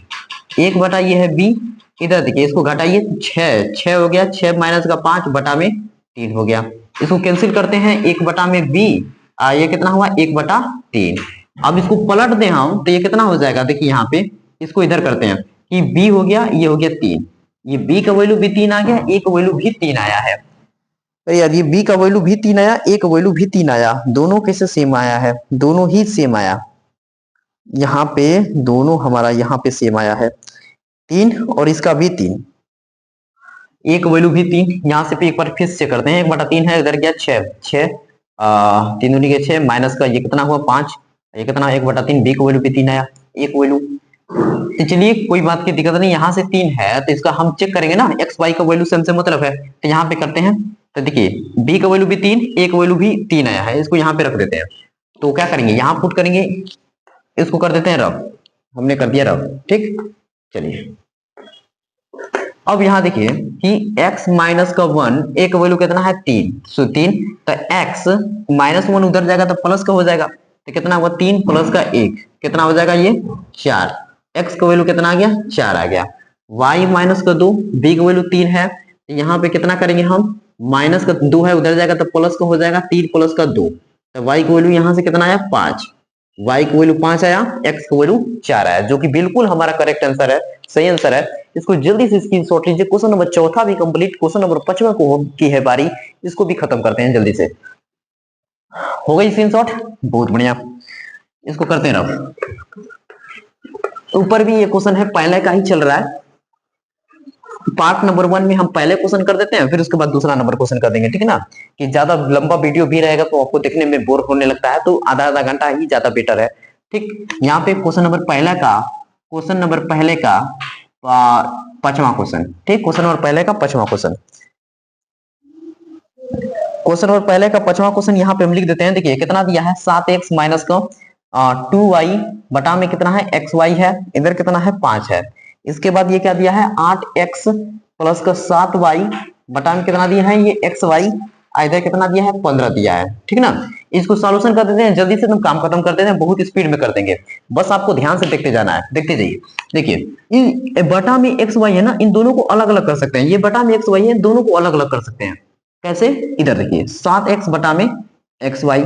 1 ये है b, इधर देखिए इसको घटाइए 6 हो गया, 6 माइनस का 5/3 हो गया। इसको कैंसिल करते हैं, 1/b ये कितना हुआ 1/3। अब इसको पलट दें हम तो ये कितना हो जाएगा, देखिए यहाँ पे इसको इधर करते हैं कि b हो गया, ये हो गया 3, ये b का वैल्यू भी 3 आ गया, a का वैल्यू भी 3 आया है। तो यार ये b का वैल्यू भी 3 आया, a का वैल्यू भी 3 आया, दोनों कैसे सेम आया है, दोनों ही सेम आया। यहाँ पे दोनों हमारा यहाँ पे सेम आया है 3 और इसका भी 3, एक वैल्यू भी 3, यहाँ से एक बार फिर से करते हैं, 1/3 है, इधर गया 6 3 दूनी के 6 माइनस का ये कितना हुआ 5, ये कितना 1/3, बी का वैल्यू भी 3 आया, एक वैल्यू। तो चलिए कोई बात की दिक्कत नहीं, यहाँ से 3 है तो इसका हम चेक करेंगे ना, एक्स वाई का वैल्यू सेम से मतलब है, तो यहाँ पे करते हैं। तो देखिए बी का वैल्यू भी 3, एक वैल्यू भी 3 आया है, इसको यहाँ पे रख देते हैं। तो क्या करेंगे, यहाँ पुट करेंगे, इसको कर देते हैं रब, हमने कर दिया रब। ठीक, चलिए अब यहाँ देखिए कि x माइनस का 1, एक वैल्यू कितना है 3, सो 3, तो x माइनस 1 उधर जाएगा तो प्लस का हो जाएगा, तो कितना हुआ 3 प्लस का 1 कितना हो जाएगा ये 4, x का वैल्यू कितना आ गया 4 आ गया। y माइनस का 2, b का वैल्यू 3 है, तो यहाँ पे कितना करेंगे हम, माइनस का 2 है उधर जाएगा तो प्लस का हो जाएगा, 3 प्लस का 2, तो y का वैल्यू यहाँ से कितना आया 5, y का वैल्यू 5 आया, x का वैल्यू 4 आया, जो कि बिल्कुल हमारा करेक्ट आंसर है, सही आंसर है। इसको जल्दी से स्क्रीनशॉट लीजिए। क्वेश्चन नंबर 4 भी कंप्लीट, क्वेश्चन नंबर 5 को की है बारी, इसको भी खत्म करते हैं जल्दी से। हो गई स्क्रीनशॉट, बहुत बढ़िया, इसको करते हैं रफ। ऊपर भी ये क्वेश्चन है, पहले का ही चल रहा है, पार्ट नंबर 1 में हम पहले क्वेश्चन कर देते हैं, फिर उसके बाद दूसरा नंबर क्वेश्चन कर देंगे, ठीक है ना, कि ज्यादा लंबा वीडियो भी रहेगा तो आपको देखने में बोर होने लगता है, तो आधा घंटा ही ज्यादा बेटर है। ठीक, यहाँ पे क्वेश्चन नंबर पहले का 5वां क्वेश्चन, ठीक, क्वेश्चन नंबर पहले का 5वां क्वेश्चन, क्वेश्चन नंबर पहले का 5वां क्वेश्चन यहाँ पे हम लिख देते हैं। देखिए कितना दिया है 7x माइनस का 2y बटा में कितना है xy है, इधर कितना है 5 है, इसके बाद ये क्या दिया है 8x प्लस का 7y बटा में कितना दिया है ये xy, इधर कितना दिया है 15 दिया है, ठीक ना। इसको सॉल्यूशन कर देते हैं, जल्दी से तुम काम खत्म कर देते हैं, बहुत स्पीड में कर देंगे, बस आपको ध्यान से देखते जाना है, देखते जाइए। देखिए इन बटा में एक्स वाई है ना, इन दोनों को अलग अलग कर सकते हैं, ये बटा में एक्स वाई है, दोनों को अलग अलग कर सकते हैं। कैसे, इधर देखिए 7x बटा में एक्स वाई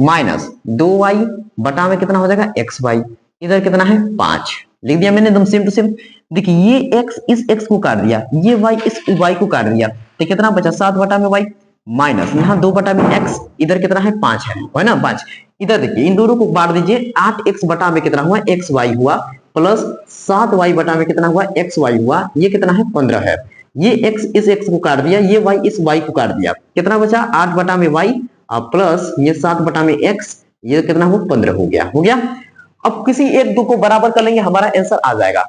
माइनस 2y बटा में कितना हो जाएगा एक्स वाई, इधर कितना है 5, लिख दिया मैंने एकदम सेम टू सेम। देखिए ये x इस x को काट दिया, ये y इस y को काट दिया, तो कितना बचा 7 बटा में y माइनस यहाँ 2 बटा में x, इधर कितना है 5 है ना 5। इधर देखिए इन दोनों को बांट दीजिए, 8x बटा में कितना हुआ xy हुआ, प्लस 7y बटा में कितना हुआ xy हुआ, ये कितना है 15 है, ये x इस x को काट दिया, ये y इस y को काट दिया, कितना बचा 8 बटा में y प्लस ये 7 बटा में x, ये कितना हुआ 15 हो गया। अब किसी एक दो को बराबर कर लेंगे, हमारा आंसर आ जाएगा।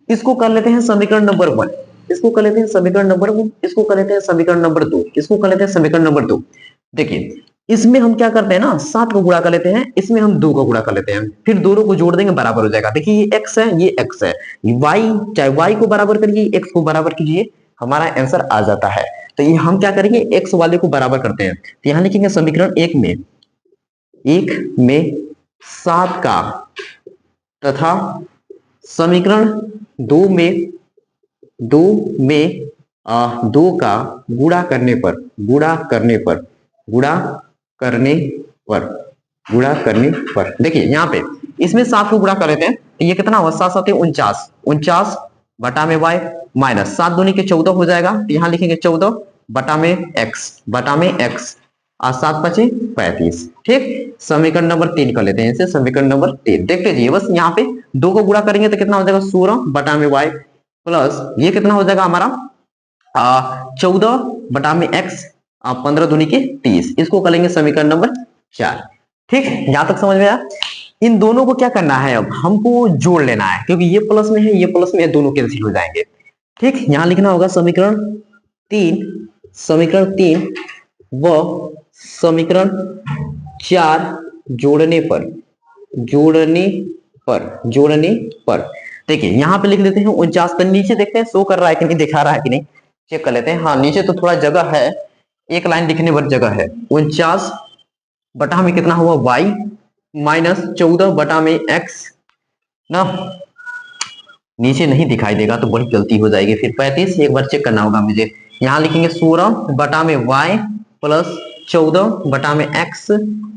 इसको कर लेते हैं समीकरण नंबर 1, इसको कर लेते हैं समीकरण नंबर 1, इसको कर लेते हैं समीकरण नंबर 2, इसको कर लेते हैं समीकरण नंबर 2। देखिए इसमें हम क्या करते हैं ना 7 को गुणा कर लेते हैं, इसमें हम 2 को गुणा कर लेते हैं, फिर दोनों को जोड़ देंगे बराबर हो जाएगा। देखिए ये x है, ये x है, y चाहे y को बराबर करिए x को बराबर कीजिए, हमारा आंसर आ जाता है। तो ये हम क्या करेंगे x वाले को बराबर करते हैं, तो यहां लिखेंगे समीकरण 1 में 7 का तथा समीकरण 2 में 2 का गुणा करने पर देखिए यहाँ पे इसमें 7 को गुणा कर लेते हैं, तो ये कितना हुआ 7 7 49 बटा में y माइनस 7 दूनी के 14 हो जाएगा, तो यहाँ लिखेंगे 14 बटा में x और 7 5 35। ठीक, समीकरण नंबर 3 कर लेते हैं इसे, समीकरण नंबर 3 देखते जाइए, बस यहाँ पे 2 को गुणा करेंगे तो कितना हो जाएगा 16 बटा में y प्लस ये कितना हो जाएगा हमारा 14 बटा में x 15 दूनी के 30, इसको कर लेंगे समीकरण नंबर 4। ठीक, यहां तक समझ में आया। इन दोनों को क्या करना है, अब हमको जोड़ लेना है, क्योंकि ये प्लस में है, ये प्लस में है, दोनों कैंसिल हो जाएंगे। ठीक, यहां लिखना होगा समीकरण 3 व समीकरण 4 जोड़ने पर देखिए यहां पे लिख लेते हैं 49, पर नीचे देखते हैं शो कर रहा है कि नहीं, दिखा रहा है कि नहीं, चेक कर लेते हैं। हाँ, नीचे तो थोड़ा जगह है, एक लाइन लिखने पर जगह है। 49 बटा में कितना हुआ y माइनस 14 बटा में x ना, नीचे नहीं दिखाई देगा तो बड़ी गलती हो जाएगी। फिर 35 एक बार चेक करना होगा मुझे। यहाँ लिखेंगे 16 बटा में y प्लस 14 बटा में x,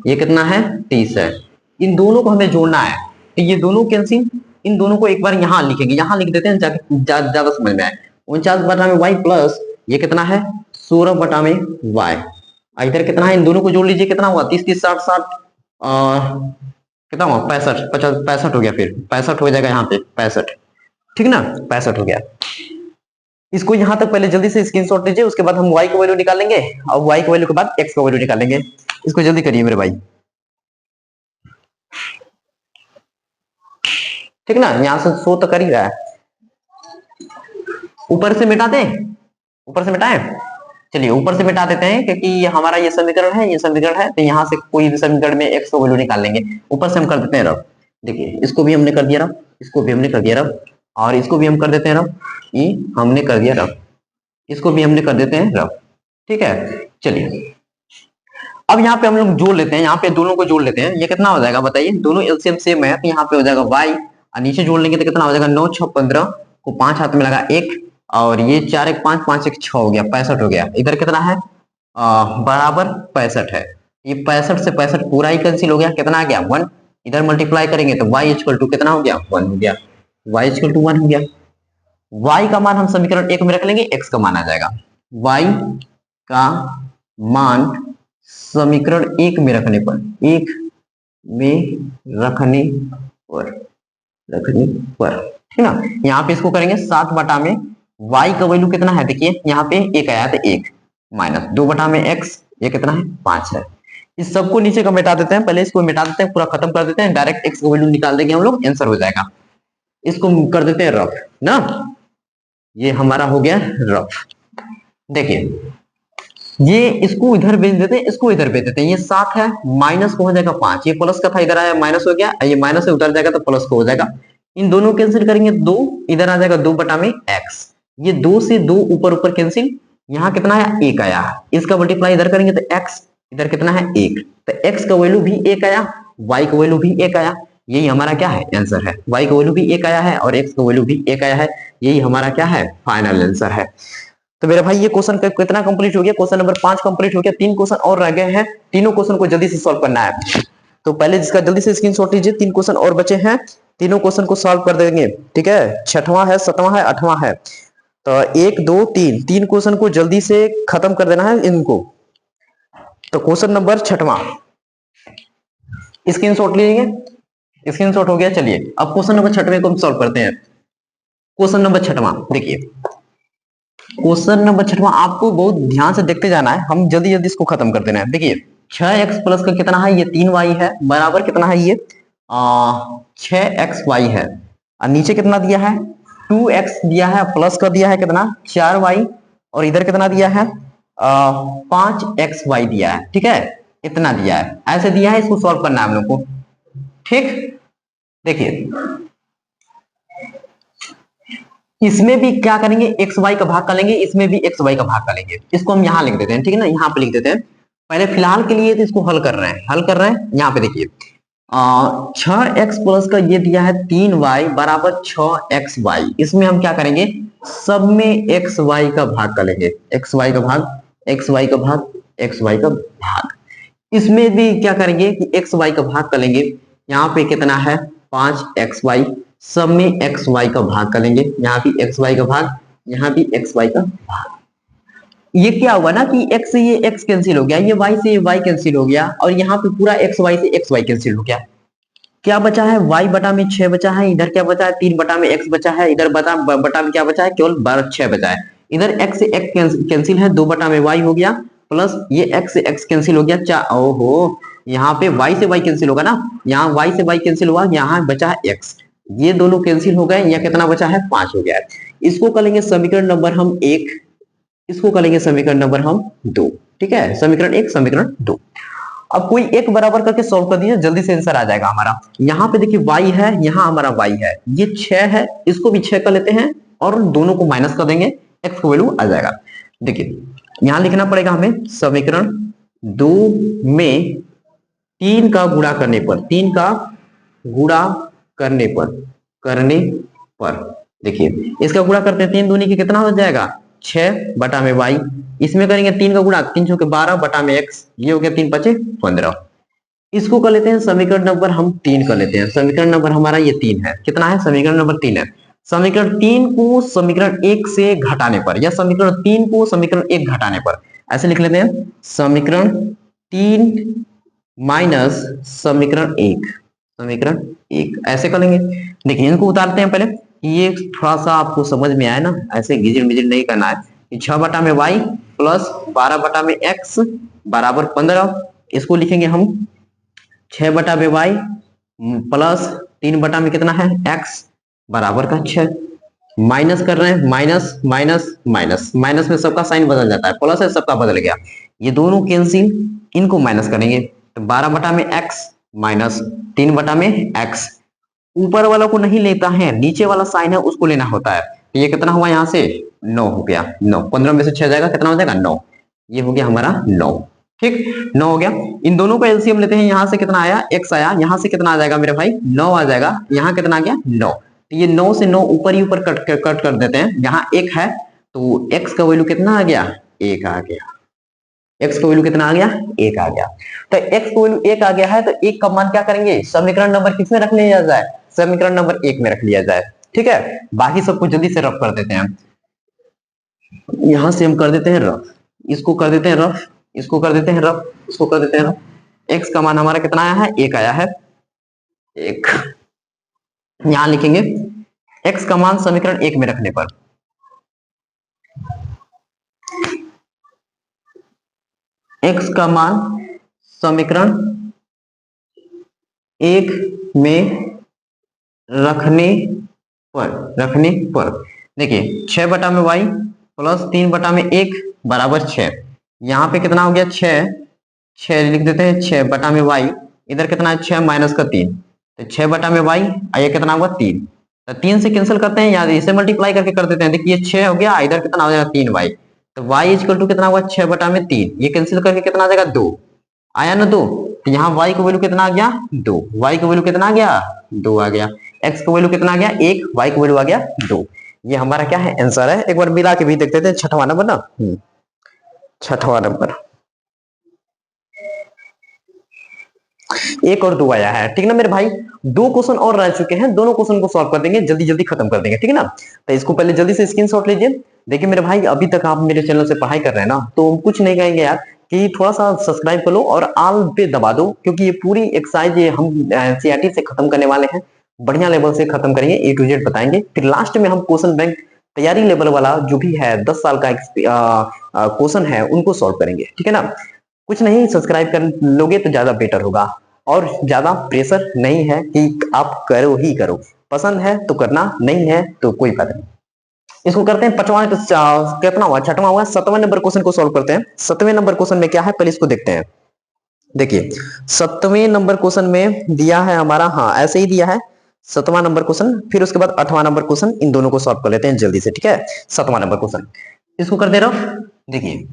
ये कितना है 30 है। इन दोनों को हमें जोड़ना है, तो ये दोनों कैंसिल, इन दोनों को एक बार यहाँ लिखेंगे, यहाँ लिख देते हैं ज्यादा समझ में आए। 49 बटा में y प्लस ये कितना है 16 बटा में y, इधर कितना है, इन दोनों को जोड़ लीजिए, कितना हुआ 30 30 60 60 कितना हुआ 65 65 हो गया, फिर 65 हो जाएगा यहाँ पे 65, ठीक ना, 65 हो गया। इसको यहां तक पहले जल्दी से स्क्रीनशॉट लीजिए, उसके बाद हम y का वैल्यू निकालेंगे और y का वैल्यू के बाद x का वैल्यू निकालेंगे। इसको जल्दी करिए मेरे भाई, ठीक ना, यहां से शो तो कर ही रहा है। ऊपर से मिटा दें, ऊपर से मिटाएं, चलिए ऊपर से मिटा देते हैं, क्योंकि हमारा ये समीकरण है, ये समीकरण है, तो यहाँ से कोई भी समीकरण में x का वैल्यू निकाल लेंगे। ऊपर से हम कर देते हैं रब, देखिए इसको भी हमने कर दिया रब, इसको भी हमने कर दिया रब, और इसको भी हम कर देते हैं रब, ये हमने कर दिया रब, इसको भी हमने कर देते हैं रब, ठीक है। चलिए अब यहाँ पे हम लोग जोड़ लेते हैं, यहाँ पे दोनों को जोड़ लेते हैं, ये कितना हो जाएगा बताइए, दोनों एलसीएम सेम है, तो यहाँ पे हो जाएगा y, और नीचे जोड़ लेंगे तो कितना हो जाएगा 9 6 15 को 5 हाथ में लगा 1, और ये 4 1 5 5 1 6 हो गया 65 हो गया। इधर कितना है बराबर 65 है, ये 65 से 65 पूरा ही कैंसिल हो गया, कितना आ गया 1, इधर मल्टीप्लाई करेंगे तो y इक्वल टू कितना हो गया 1 हो गया, y इक्वल टू 1 हो गया। y का मान हम समीकरण 1 में रख लेंगे, x का मान आ जाएगा, y का मान समीकरण 1 में रखने पर, 1 में रखने पर ठीक ना, यहाँ पे इसको करेंगे 7 बटा में y का वैल्यू कितना है, देखिए यहाँ पे 1 आया तो 1 माइनस 2 बटा में x, ये कितना है 5 है। इस सबको नीचे का मिटा देते हैं, पहले इसको मिटा देते हैं, पूरा खत्म कर देते हैं, डायरेक्ट x का वैल्यू निकाल देंगे हम लोग, आंसर हो जाएगा। इसको कर देते हैं रफ ना, ये हमारा हो गया रफ। देखिए ये इसको इधर भेज देते हैं, इसको इधर भेज देते हैं, ये 7 है, माइनस को हो जाएगा 5, ये प्लस का था इधर आया माइनस हो गया, ये माइनस से उतर जाएगा तो प्लस को हो जाएगा। इन दोनों कैंसिल करेंगे 2, इधर आ जाएगा 2 बटा में x, ये 2 से 2 ऊपर ऊपर कैंसिल, यहाँ कितना है 1 आया, इसका मल्टीप्लाई इधर करेंगे तो x, इधर कितना है 1, तो x का वैल्यू भी 1 आया, y का वैल्यू भी 1 आया, यही हमारा क्या है आंसर है, y का वैल्यू भी 1 आया है और x का वैल्यू भी 1 आया है, यही हमारा क्या है फाइनल आंसर है। तो मेरे भाई ये क्वेश्चन कितना कंप्लीट हो गया, क्वेश्चन नंबर 5 कंप्लीट हो गया, 3 क्वेश्चन और रह गए हैं, तीनों क्वेश्चन को जल्दी से सॉल्व करना है। तो पहले जिसका जल्दी से स्क्रीनशॉट लीजिए, 3 क्वेश्चन और बचे हैं, तीनों क्वेश्चन को सॉल्व कर देंगे, ठीक है, 6वां है 7वां है 8वां है, तो 1 2 3 क्वेश्चन को जल्दी से खत्म कर देना है इनको। तो क्वेश्चन नंबर 6वां स्क्रीनशॉट लीजिए, स्क्रीनशॉट हो गया। चलिए अब क्वेश्चन नंबर 6वें को हम सॉल्व करते हैं। क्वेश्चन नंबर 6वां देखिए, क्वेश्चन नंबर 6वां आपको बहुत ध्यान से देखते जाना है, हम जल्दी जल्दी इसको खत्म कर देना है। देखिए 6x प्लस का कितना है, ये 3y है, बराबर कितना है ये 6xy है, और नीचे कितना दिया है 2x दिया है, प्लस का दिया है कितना 4y, और इधर कितना दिया है 5xy दिया है, ठीक है, इतना दिया है, ऐसे दिया है, इसको सॉल्व करना है हम लोग को, ठीक। देखिए इसमें भी क्या करेंगे एक्स वाई का भाग कर लेंगे, इसमें भी एक्स वाई का भाग कर लेंगे, इसको हम यहाँ लिख देते हैं, ठीक है ना, यहाँ पे लिख देते हैं। पहले फिलहाल के लिए तो इसको हल कर रहे हैं, यहाँ पे देखिए 6x प्लस का ये दिया है 3y बराबर 6xy, इसमें हम क्या करेंगे सब में xy का भाग कर लेंगे, xy का भाग xy का भाग xy का भाग, इसमें भी क्या करेंगे कि xy का भाग कर लेंगे, यहाँ पे कितना है 5xy, सब में xy का भाग कर लेंगे, यहाँ भी xy का भाग, यहाँ भी xy का भाग। ये क्या हुआ ना कि x से ये x कैंसिल हो गया, ये y से ये y कैंसिल हो गया, और यहाँ पे पूरा xy से xy कैंसिल हो गया। क्या बचा है y बटा में 6 बचा है, इधर क्या बचा है 3 बटा में x बचा है, इधर बटा में क्या बचा है केवल 6 बचा है, इधर x से x कैंसिल है, 2 बटा में y हो गया, प्लस ये x से x कैंसिल हो गया, ओहो यहाँ पे y से y कैंसिल होगा ना, यहाँ y से y कैंसिल हुआ, यहाँ बचा है x, ये दोनों कैंसिल हो गए, यहाँ कितना बचा है 5 हो गया है। इसको कर लेंगे समीकरण नंबर हम 1, इसको कर लेंगे समीकरण नंबर हम 2, ठीक है, समीकरण 1 समीकरण 2। अब कोई एक बराबर करके सॉल्व कर दिया, जल्दी से आंसर आ जाएगा हमारा। यहाँ पे देखिए y है, यहाँ हमारा y है, ये 6 है, इसको भी 6 कर लेते हैं और दोनों को माइनस कर देंगे, x को वैल्यू आ जाएगा। देखिए यहाँ लिखना पड़ेगा हमें समीकरण 2 में 3 का गुणा करने पर, 3 का गुणा करने पर देखिए इसका गुणा करते हैं, 3 दूनी की कितना हो जाएगा 6 बटा में y, इसमें करेंगे 3 का गुणा, 3 चौके 12 बटा में x, ये हो गया 3 पचे 15। इसको कर लेते हैं समीकरण नंबर हम 3 कर लेते हैं, समीकरण नंबर हमारा ये 3 है, कितना है समीकरण नंबर 3 है। समीकरण 3 को समीकरण 1 से घटाने पर, या समीकरण 3 को समीकरण 1 घटाने पर ऐसे लिख लेते हैं, समीकरण 3 माइनस समीकरण 1, समीकरण 1 ऐसे कर लेंगे। देखिए इनको उतारते हैं पहले, ये थोड़ा सा आपको समझ में आए ना, ऐसे गिजिर मिजिर नहीं करना है। 6 बटा में y प्लस 12 बटा में x बराबर 15, इसको लिखेंगे हम 6 बटा में y प्लस 3 बटा में कितना है x बराबर का 6, माइनस कर रहे हैं, माइनस माइनस माइनस, माइनस में सबका साइन बदल जाता है, प्लस है सबका बदल गया, ये दोनों कैंसिल, इनको माइनस करेंगे तो 12 बटा में x माइनस 3 बटा में x, ऊपर वाला को नहीं लेता है, नीचे वाला साइन है उसको लेना होता है। तो ये कितना हुआ यहाँ से 9 हो गया, 9, 15 में से 6 जाएगा, कितना हो जाएगा 9, ये हो गया हमारा 9, ठीक 9 हो गया। इन दोनों का एलसीएम लेते हैं, यहाँ से कितना आया x आया, यहाँ से कितना आ जाएगा मेरे भाई 9 आ जाएगा, यहाँ कितना आ गया 9, तो ये 9 से 9 ऊपर ही ऊपर कट कर देते हैं, यहाँ 1 है तो x का वैल्यू कितना आ गया 1 आ गया, x का वैल्यू कितना आ गया 1 आ गया। तो x का वैल्यू 1 आ गया है, तो 1 का मान क्या करेंगे समीकरण नंबर किसमें रख लिया जाए, समीकरण नंबर 1 में रख लिया जाए, ठीक है। बाकी सबको जल्दी से रफ कर देते हैं, यहां से हम कर देते हैं रफ, इसको कर देते हैं रफ, इसको कर देते हैं रफ, इसको कर देते हैं रफ। x का मान हमारा कितना आया है 1 आया है, 1 यहां लिखेंगे, x का मान समीकरण 1 में रखने पर, x का मान समीकरण 1 में रखने पर देखिए 6 बटा में y प्लस 3 बटा में 1 बराबर 6, यहाँ पे कितना हो गया 6 लिख देते हैं, 6 बटा में y, इधर कितना है 6 माइनस का 3, तो 6 बटा में y ये कितना हुआ 3, तो 3 से कैंसिल करते हैं, यार इसे मल्टीप्लाई करके कर देते हैं, देखिए 6 हो गया, इधर कितना हो जाएगा 3y, तो y इक्वल टू कितना हुआ 6 बटा में 3, ये कैंसिल करके कितना आ जाएगा 2 आया ना 2, तो यहाँ y का वैल्यू कितना आ गया 2, y का वैल्यू कितना आ गया 2 आ गया, x का वैल्यू कितना आ गया 1, y का वैल्यू आ गया 2, ये हमारा क्या है आंसर है। एक बार मिला के भी देख देते हैं, छठवां नंबर ना, छठवां नंबर, 1 और 2 आया है, ठीक ना मेरे भाई। 2 क्वेश्चन और रह चुके हैं, दोनों क्वेश्चन को सॉल्व कर देंगे, जल्दी जल्दी खत्म कर देंगे, ठीक है ना। तो इसको पहले जल्दी से स्क्रीनशॉट लीजिए। देखिए मेरे भाई अभी तक आप मेरे चैनल से पढ़ाई कर रहे हैं ना, तो कुछ नहीं कहेंगे यार कि थोड़ा सा सब्सक्राइब कर लो और ऑल पे दबा दो, क्योंकि ये पूरी एक्सरसाइज ये हम सीआरटी से खत्म करने वाले हैं, बढ़िया लेवल से खत्म करेंगे, ए टू जेड बताएंगे, फिर लास्ट में हम क्वेश्चन बैंक तैयारी लेवल वाला जो भी है 10 साल का क्वेश्चन है उनको सॉल्व करेंगे, ठीक है ना। कुछ नहीं, सब्सक्राइब कर लोगे तो ज्यादा बेटर होगा, और ज्यादा प्रेशर नहीं है कि आप करो ही करो, पसंद है तो करना, नहीं है तो कोई बात नहीं। इसको करते हैं पांचवा, तो कितना हुआ छठवां हुआ, 7वें नंबर क्वेश्चन को सॉल्व करते हैं। 7वें नंबर क्वेश्चन में क्या है पहले इसको देखते हैं। देखिए 7वें नंबर क्वेश्चन में दिया है हमारा, हाँ ऐसे ही दिया है 7वां नंबर क्वेश्चन, फिर उसके बाद 8वां नंबर क्वेश्चन, इन दोनों को सॉल्व कर लेते हैं जल्दी से, ठीक है। 7वां नंबर क्वेश्चन इसको करते रहो। देखिए